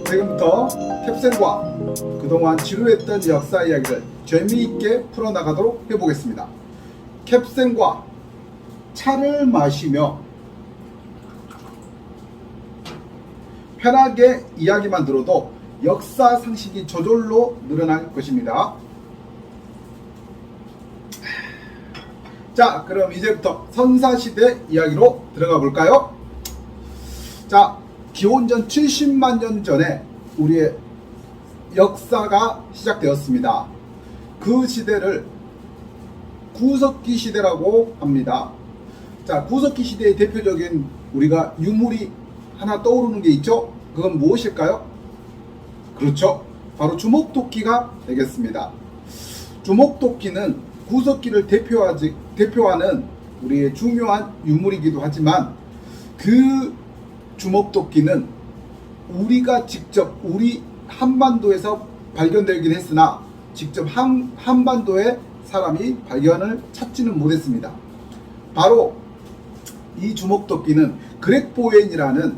지금부터 캡센과 그동안 지루했던 역사 이야기를 재미있게 풀어나가도록 해보겠습니다. 캡센과 차를 마시며 편하게 이야기만 들어도 역사 상식이 저절로 늘어날 것입니다. 자, 그럼 이제부터 선사시대 이야기로 들어가 볼까요? 자, 기원전 70만 년 전에 우리의 역사가 시작되었습니다. 그 시대를 구석기 시대라고 합니다. 자, 구석기 시대의 대표적인 우리가 유물이 하나 떠오르는 게 있죠? 그건 무엇일까요? 그렇죠. 바로 주목도끼가 되겠습니다. 주목도끼는 구석기를 대표하는 우리의 중요한 유물이기도 하지만 그 주목도끼는 우리가 직접 우리 한반도에서 발견되긴 했으나 직접 한반도에 사람이 발견을 찾지는 못했습니다. 바로 이 주목도끼는 그렉 보웬이라는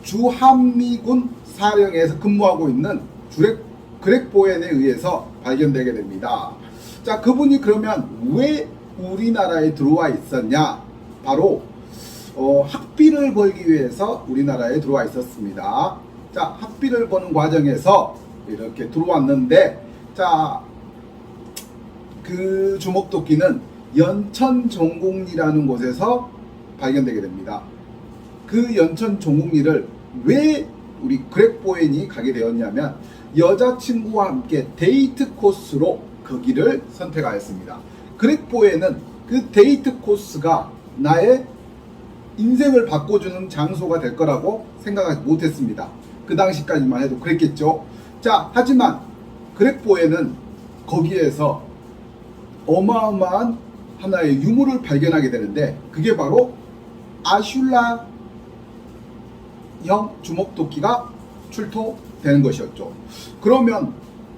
주한미군 사령에서 근무하고 있는 그렉 보웬에 의해서 발견되게 됩니다. 자, 그분이 그러면 왜 우리나라에 들어와 있었냐? 바로 학비를 벌기 위해서 우리나라에 들어와 있었습니다. 자, 학비를 버는 과정에서 이렇게 들어왔는데, 자, 그 주목도끼는 연천종국리라는 곳에서 발견되게 됩니다. 그 연천종국리를 왜 우리 그렉 보웬이 가게 되었냐면 여자친구와 함께 데이트 코스로 거기를 선택하였습니다. 그렉 보웬은 그 데이트 코스가 나의 인생을 바꿔주는 장소가 될 거라고 생각하지 못했습니다. 그 당시까지만 해도 그랬겠죠. 자, 하지만 그렉 보웬은 거기에서 어마어마한 하나의 유물을 발견하게 되는데 그게 바로 아슐라형 주목도끼가 출토되는 것이었죠. 그러면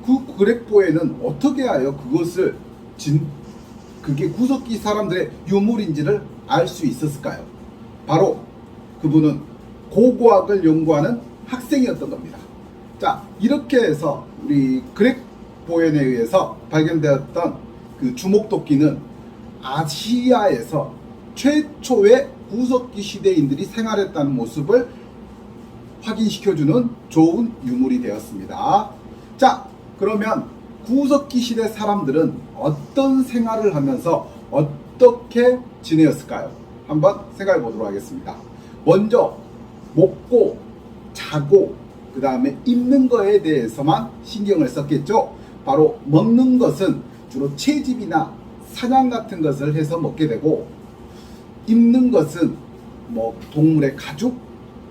그 그렉 보웬은 어떻게 하여 그것을 그게 구석기 사람들의 유물인지를 알 수 있었을까요? 바로 그분은 고고학을 연구하는 학생이었던 겁니다. 자, 이렇게 해서 우리 그렉 보웬에 의해서 발견되었던 그 주목도끼는 아시아에서 최초의 구석기 시대인들이 생활했다는 모습을 확인시켜주는 좋은 유물이 되었습니다. 자, 그러면 구석기 시대 사람들은 어떤 생활을 하면서 어떻게 지내었을까요? 한번 생각해 보도록 하겠습니다. 먼저 먹고 자고 그 다음에 입는 거에 대해서만 신경을 썼겠죠. 바로 먹는 것은 주로 채집이나 사냥 같은 것을 해서 먹게 되고, 입는 것은 뭐 동물의 가죽,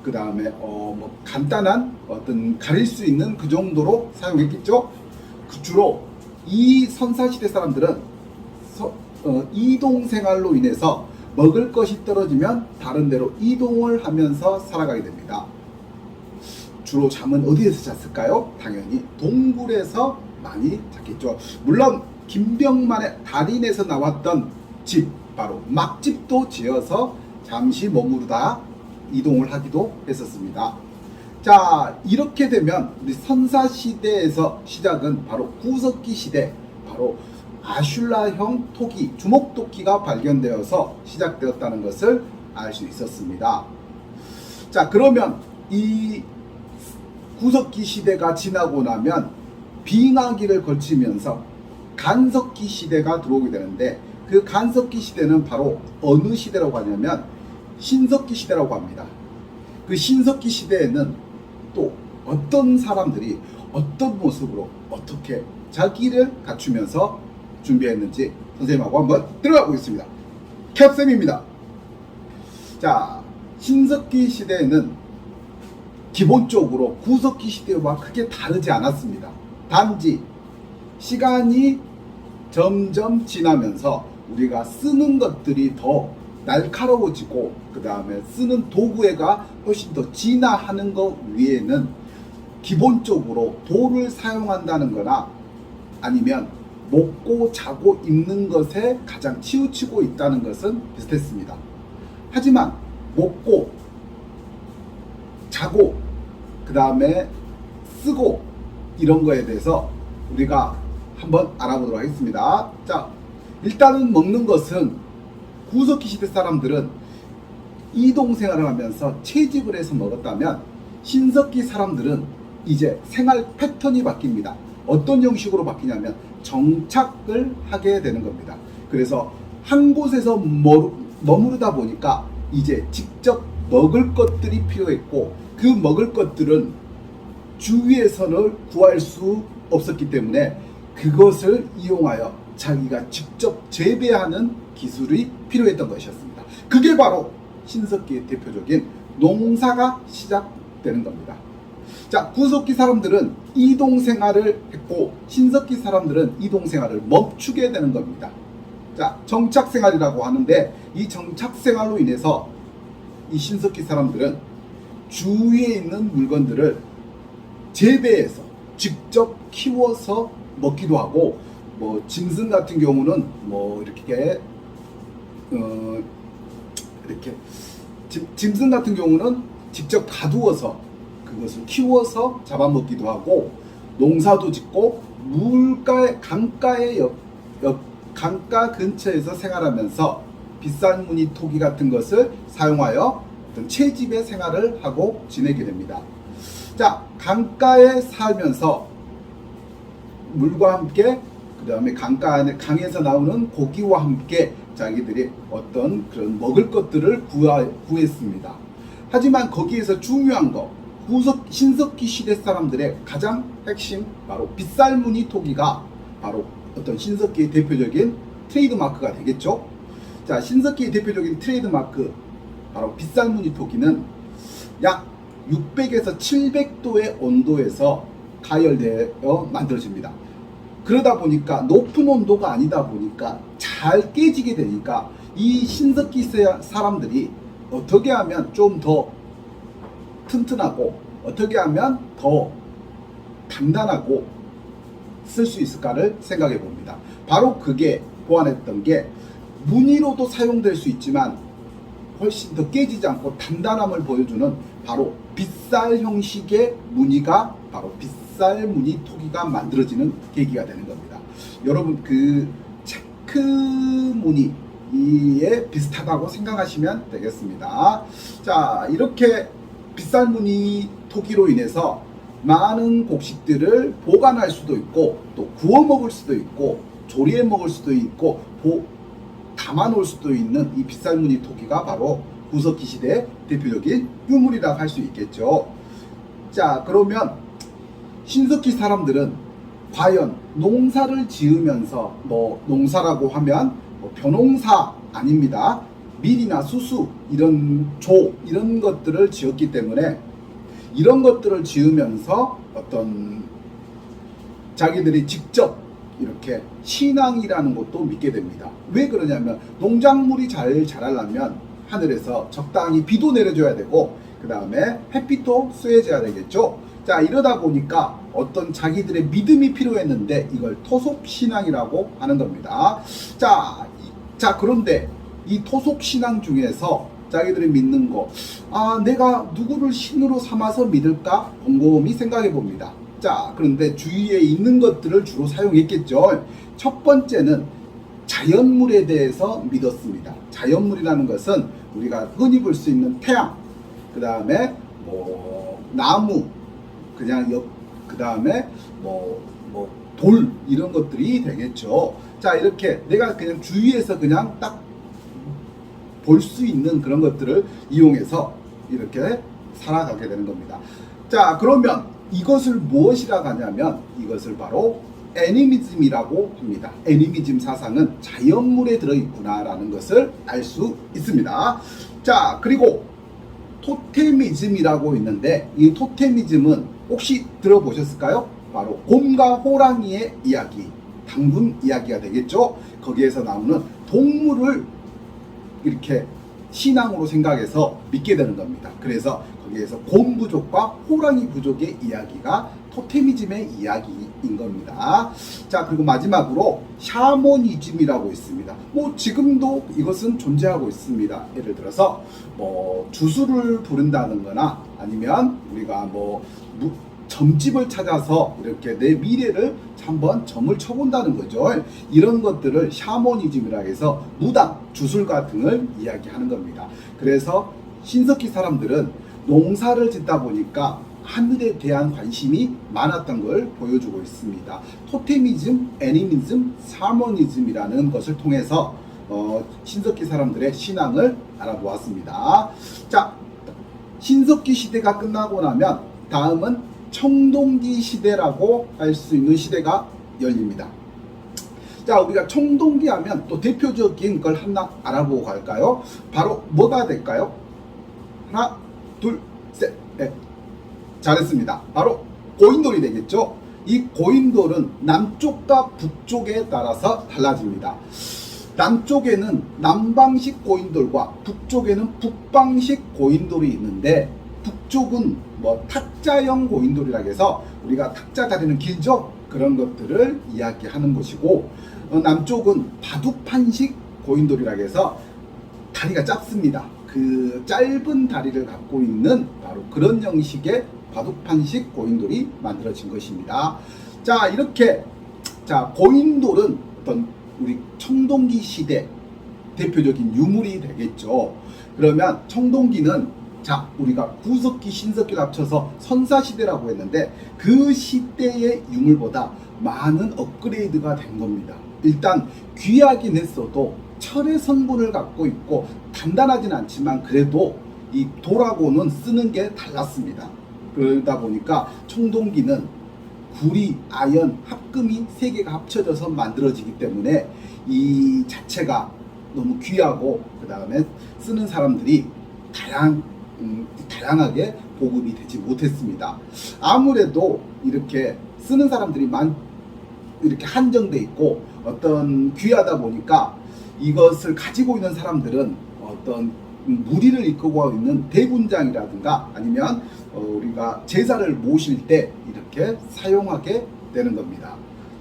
그 다음에 뭐 간단한 어떤 가릴 수 있는 그 정도로 사용했겠죠. 주로 이 선사시대 사람들은 이동 생활로 인해서 먹을 것이 떨어지면 다른 데로 이동을 하면서 살아가게 됩니다. 주로 잠은 어디에서 잤을까요? 당연히 동굴에서 많이 잤겠죠. 물론 김병만의 달인에서 나왔던 집, 바로 막집도 지어서 잠시 머무르다 이동을 하기도 했었습니다. 자, 이렇게 되면 우리 선사시대에서 시작은 바로 구석기 시대, 바로 아슐라형 토기, 주목도끼가 발견되어서 시작되었다는 것을 알 수 있었습니다. 자, 그러면 이 구석기 시대가 지나고 나면 빙하기를 거치면서 간석기 시대가 들어오게 되는데, 그 간석기 시대는 바로 어느 시대라고 하냐면 신석기 시대라고 합니다. 그 신석기 시대에는 또 어떤 사람들이 어떤 모습으로 어떻게 자기를 갖추면서 준비했는지 선생님하고 한번 들어가 보겠습니다. 캡쌤입니다. 자, 신석기 시대에는 기본적으로 구석기 시대와 크게 다르지 않았습니다. 단지 시간이 점점 지나면서 우리가 쓰는 것들이 더 날카로워지고, 그 다음에 쓰는 도구가 훨씬 더 진화하는 것 위에는 기본적으로 돌을 사용한다는 거나 아니면 먹고 자고 입는 것에 가장 치우치고 있다는 것은 비슷했습니다. 하지만 먹고 자고 그 다음에 쓰고 이런 거에 대해서 우리가 한번 알아보도록 하겠습니다. 자, 일단은 먹는 것은 구석기 시대 사람들은 이동생활을 하면서 채집을 해서 먹었다면 신석기 사람들은 이제 생활 패턴이 바뀝니다. 어떤 형식으로 바뀌냐면 정착을 하게 되는 겁니다. 그래서 한 곳에서 머무르다 보니까 이제 직접 먹을 것들이 필요했고 그 먹을 것들은 주위에서는 구할 수 없었기 때문에 그것을 이용하여 자기가 직접 재배하는 기술이 필요했던 것이었습니다. 그게 바로 신석기의 대표적인 농사가 시작되는 겁니다. 자, 구석기 사람들은 이동 생활을 했고 신석기 사람들은 이동 생활을 멈추게 되는 겁니다. 자, 정착 생활이라고 하는데 이 정착 생활로 인해서 이 신석기 사람들은 주위에 있는 물건들을 재배해서 직접 키워서 먹기도 하고 뭐 짐승 같은 경우는 뭐 이렇게 짐승 같은 경우는 직접 가두어서 그것을 키워서 잡아먹기도 하고 농사도 짓고 강가 근처에서 생활하면서 비싼 무늬 토기 같은 것을 사용하여 어떤 채집의 생활을 하고 지내게 됩니다. 자, 강가에 살면서 물과 함께 그 다음에 강에서 나오는 고기와 함께 자기들이 어떤 그런 먹을 것들을 구했습니다. 하지만 거기에서 중요한 거 신석기 시대 사람들의 가장 핵심 바로 빗살무늬 토기가 바로 어떤 신석기의 대표적인 트레이드마크가 되겠죠. 자, 신석기의 대표적인 트레이드마크 바로 빗살무늬 토기는 약 600에서 700도의 온도에서 가열되어 만들어집니다. 그러다 보니까 높은 온도가 아니다 보니까 잘 깨지게 되니까 이 신석기 사람들이 어떻게 하면 좀 더 튼튼하고 어떻게 하면 더 단단하고 쓸 수 있을까를 생각해 봅니다. 바로 그게 보완했던 게 무늬로도 사용될 수 있지만 훨씬 더 깨지지 않고 단단함을 보여주는 바로 빗살 형식의 무늬가 바로 빗살 무늬 토기가 만들어지는 계기가 되는 겁니다. 여러분 그 체크 무늬에 비슷하다고 생각하시면 되겠습니다. 자, 이렇게 빗살 무늬 토기로 인해서 많은 곡식들을 보관할 수도 있고 또 구워 먹을 수도 있고 조리해 먹을 수도 있고 담아 놓을 수도 있는 이 빗살 무늬 토기가 바로 구석기 시대의 대표적인 유물이라고 할 수 있겠죠. 자, 그러면 신석기 사람들은 과연 농사를 지으면서 뭐 농사라고 하면 뭐 벼농사 아닙니다. 밀이나 수수 이런 이런 것들을 지었기 때문에 이런 것들을 지으면서 어떤 자기들이 직접 이렇게 신앙이라는 것도 믿게 됩니다. 왜 그러냐면 농작물이 잘 자라려면 하늘에서 적당히 비도 내려줘야 되고 그 다음에 햇빛도 쐬줘야 되겠죠. 자, 이러다 보니까 어떤 자기들의 믿음이 필요했는데 이걸 토속신앙이라고 하는 겁니다. 자, 그런데 이 토속신앙 중에서 자기들이 믿는 거, 내가 누구를 신으로 삼아서 믿을까? 곰곰이 생각해 봅니다. 자, 그런데 주위에 있는 것들을 주로 사용했겠죠. 첫 번째는 자연물에 대해서 믿었습니다. 자연물이라는 것은 우리가 흔히 볼 수 있는 태양, 그 다음에 뭐 나무, 그 다음에 돌 이런 것들이 되겠죠. 자, 이렇게 내가 그냥 주위에서 그냥 딱 볼 수 있는 그런 것들을 이용해서 이렇게 살아가게 되는 겁니다. 자, 그러면 이것을 무엇이라고 하냐면 이것을 바로 애니미즘이라고 합니다. 애니미즘 사상은 자연물에 들어있구나라는 것을 알 수 있습니다. 자, 그리고 토테미즘이라고 있는데 이 토테미즘은 혹시 들어보셨을까요? 바로 곰과 호랑이의 이야기, 당군 이야기가 되겠죠. 거기에서 나오는 동물을 이렇게 신앙으로 생각해서 믿게 되는 겁니다. 그래서 거기에서 곰 부족과 호랑이 부족의 이야기가 토테미즘의 이야기인 겁니다. 자, 그리고 마지막으로 샤머니즘이라고 있습니다. 뭐 지금도 이것은 존재하고 있습니다. 예를 들어서 뭐 주술을 부른다는 거나 아니면 우리가 뭐 점집을 찾아서 이렇게 내 미래를 한번 점을 쳐본다는 거죠. 이런 것들을 샤머니즘이라 해서 무당, 주술가 등을 이야기하는 겁니다. 그래서 신석기 사람들은 농사를 짓다 보니까 하늘에 대한 관심이 많았던 걸 보여주고 있습니다. 토테미즘, 애니미즘, 샤머니즘이라는 것을 통해서 신석기 사람들의 신앙을 알아보았습니다. 자, 신석기 시대가 끝나고 나면 다음은 청동기 시대라고 할 수 있는 시대가 열립니다. 자, 우리가 청동기 하면 또 대표적인 걸 하나 알아보고 갈까요? 바로 뭐가 될까요? 하나, 둘, 셋, 넷. 잘했습니다. 바로 고인돌이 되겠죠. 이 고인돌은 남쪽과 북쪽에 따라서 달라집니다. 남쪽에는 남방식 고인돌과 북쪽에는 북방식 고인돌이 있는데, 북쪽은 뭐 탁자형 고인돌이라 해서 우리가 탁자 다리는 길죠? 그런 것들을 이야기하는 것이고, 남쪽은 바둑판식 고인돌이라 해서 다리가 짧습니다. 그 짧은 다리를 갖고 있는 바로 그런 형식의 바둑판식 고인돌이 만들어진 것입니다. 자, 이렇게 고인돌은 어떤 우리 청동기 시대 대표적인 유물이 되겠죠. 그러면 청동기는 우리가 구석기, 신석기를 합쳐서 선사시대라고 했는데 그 시대의 유물보다 많은 업그레이드가 된 겁니다. 일단 귀하긴 했어도 철의 성분을 갖고 있고 단단하진 않지만 그래도 이 돌하고는 쓰는 게 달랐습니다. 그러다 보니까 청동기는 구리, 아연, 합금이 3개가 합쳐져서 만들어지기 때문에 이 자체가 너무 귀하고 그 다음에 쓰는 사람들이 다양하게 보급이 되지 못했습니다. 아무래도 이렇게 쓰는 사람들이 이렇게 한정돼 있고 어떤 귀하다 보니까 이것을 가지고 있는 사람들은 어떤 무리를 이끌고 있는 대군장이라든가 아니면 우리가 제사를 모실 때 이렇게 사용하게 되는 겁니다.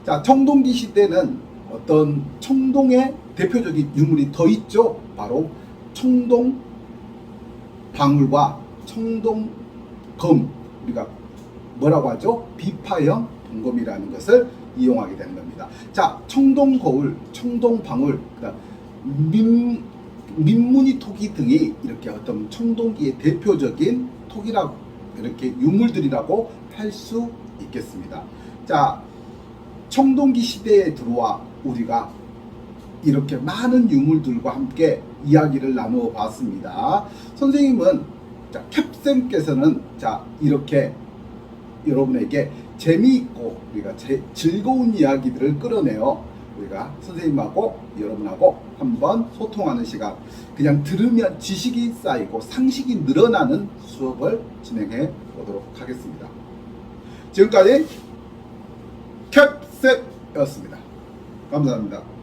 자, 청동기 시대는 어떤 청동의 대표적인 유물이 더 있죠. 바로 청동 방울과 청동검, 우리가 뭐라고 하죠? 비파형 동검이라는 것을 이용하게 되는 겁니다. 자, 청동거울, 청동방울, 그다음 민무늬 토기 등이 이렇게 어떤 청동기의 대표적인 토기라고 이렇게 유물들이라고 할 수 있겠습니다. 자, 청동기 시대에 들어와 우리가 이렇게 많은 유물들과 함께 이야기를 나누어 봤습니다. 선생님은 캡쌤께서는 이렇게 여러분에게 재미있고 우리가 즐거운 이야기들을 끌어내어 우리가 선생님하고 여러분하고 한번 소통하는 시간, 그냥 들으면 지식이 쌓이고 상식이 늘어나는 수업을 진행해 보도록 하겠습니다. 지금까지 캡쌤이었습니다. 감사합니다.